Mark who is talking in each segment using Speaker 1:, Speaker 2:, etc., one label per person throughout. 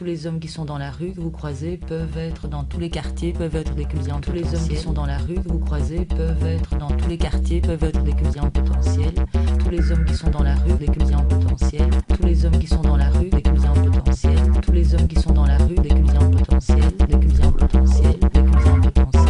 Speaker 1: Tous les hommes qui sont dans la rue que vous croisez peuvent être dans tous les quartiers, peuvent être des clients. Tous les hommes qui sont dans la rue que vous croisez peuvent être dans tous les quartiers, peuvent être des clients potentiels. Tous les hommes qui sont dans la rue, des clients potentiels. Tous les hommes qui sont dans la rue, des clients potentiels. Tous les hommes qui sont dans la rue, des clients potentiels, des clients potentiels, des clients potentiels.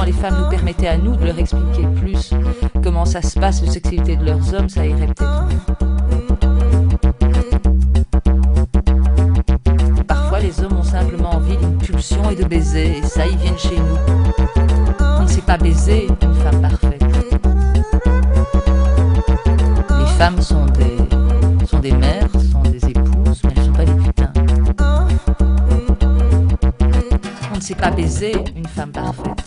Speaker 1: Les femmes nous permettaient à nous de leur expliquer plus comment ça se passe, la sexualité de leurs hommes, ça irait peut-être mieux. Parfois, les hommes ont simplement envie d'une pulsion et de baiser, et ça, ils viennent chez nous. On ne sait pas baiser une femme parfaite. Les femmes sont des mères, sont des épouses, mais elles ne sont pas des putains. On ne sait pas baiser une femme parfaite.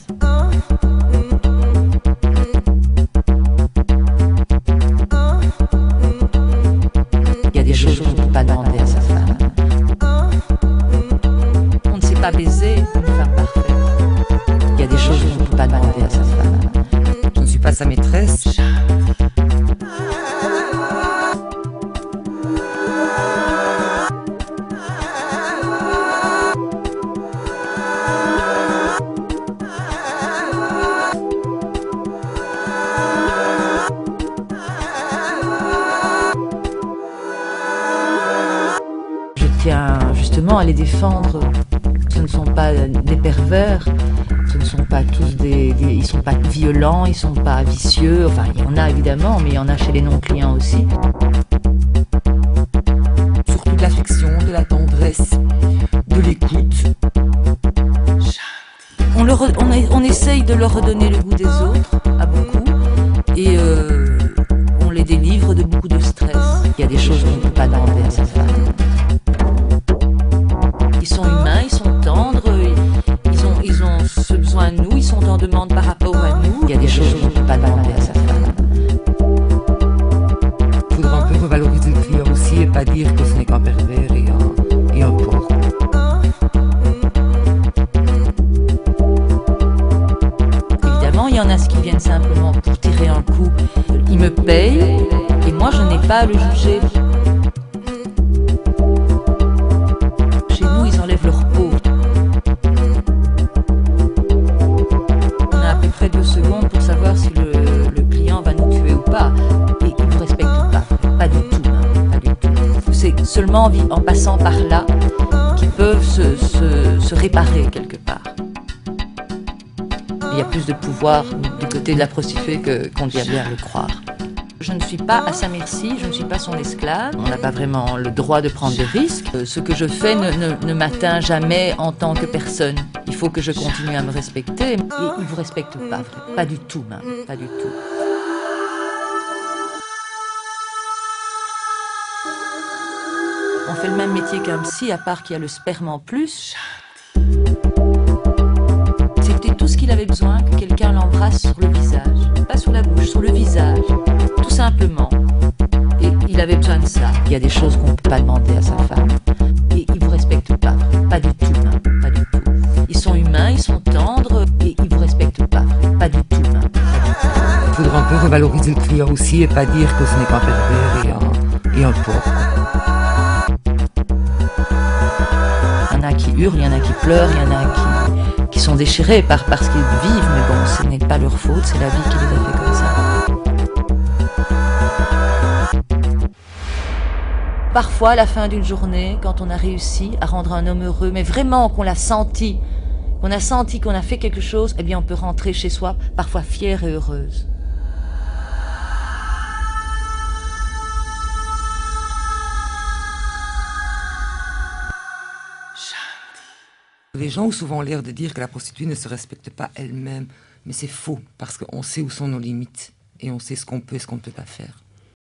Speaker 1: Il y a des choses qu'on ne peut pas demander à sa femme. On ne sait pas baiser une femme parfaite. Il y a des choses qu'on ne peut pas demander à sa femme.
Speaker 2: Je ne suis pas sa maîtresse.
Speaker 1: Justement à les défendre. Ce ne sont pas des pervers, ce ne sont pas tous ils sont pas violents, ils sont pas vicieux, enfin il y en a évidemment, mais il y en a chez les non-clients aussi.
Speaker 2: Surtout de l'affection, de la tendresse, de l'écoute.
Speaker 1: On essaye de leur redonner le goût des autres, à beaucoup, et on les délivre de beaucoup de stress. Il y a des choses qu'on ne peut pas demander à sa femme. Ils sont humains, ils sont tendres, ils ont ce besoin de nous, ils sont en demande par rapport à nous. Il y a des choses qu'on ne peut pas demander à sa femme.
Speaker 2: Il faudra un peu revaloriser le client aussi et pas dire que ce n'est qu'un pervers et un porc.
Speaker 1: Évidemment, il y en a qui viennent simplement pour tirer un coup. Ils me payent et moi je n'ai pas à le juger. Leur peau. On a à peu près 2 secondes pour savoir si le client va nous tuer ou pas. Et il ne vous respecte pas du tout, hein, pas du tout. C'est seulement en passant par là qu'ils peuvent se réparer quelque part. Il y a plus de pouvoir du côté de la prostituée qu'on vient bien le croire. Je ne suis pas à sa merci, je ne suis pas son esclave. On n'a pas vraiment le droit de prendre des risques. Ce que je fais ne m'atteint jamais en tant que personne. Il faut que je continue à me respecter. Et il ne vous respecte pas du tout même, pas du tout. On fait le même métier qu'un psy, à part qu'il y a le sperme en plus. C'était tout ce qu'il avait besoin, que quelqu'un l'embrasse sur le visage. Pas sur la bouche, sur le visage. Tout simplement. Et il avait besoin de ça. Il y a des choses qu'on ne peut pas demander à sa femme. Et ils ne vous respectent pas du tout, hein, pas du tout. Ils sont humains, ils sont tendres, et ils ne vous respectent pas du tout, hein, pas du tout.
Speaker 2: Il faudra un peu revaloriser le client aussi et pas dire que ce n'est qu'un pervers et un porc.
Speaker 1: Il y en a qui hurlent, il y en a qui pleurent, il y en a qui sont déchirés parce qu'ils vivent, mais bon, ce n'est pas leur faute, c'est la vie qui les a fait comme ça. Parfois, à la fin d'une journée, quand on a réussi à rendre un homme heureux, mais vraiment qu'on l'a senti, qu'on a fait quelque chose, eh bien on peut rentrer chez soi, parfois fière et heureuse.
Speaker 2: Les gens ont souvent l'air de dire que la prostituée ne se respecte pas elle-même, mais c'est faux, parce qu'on sait où sont nos limites, et on sait ce qu'on peut et ce qu'on ne peut pas faire.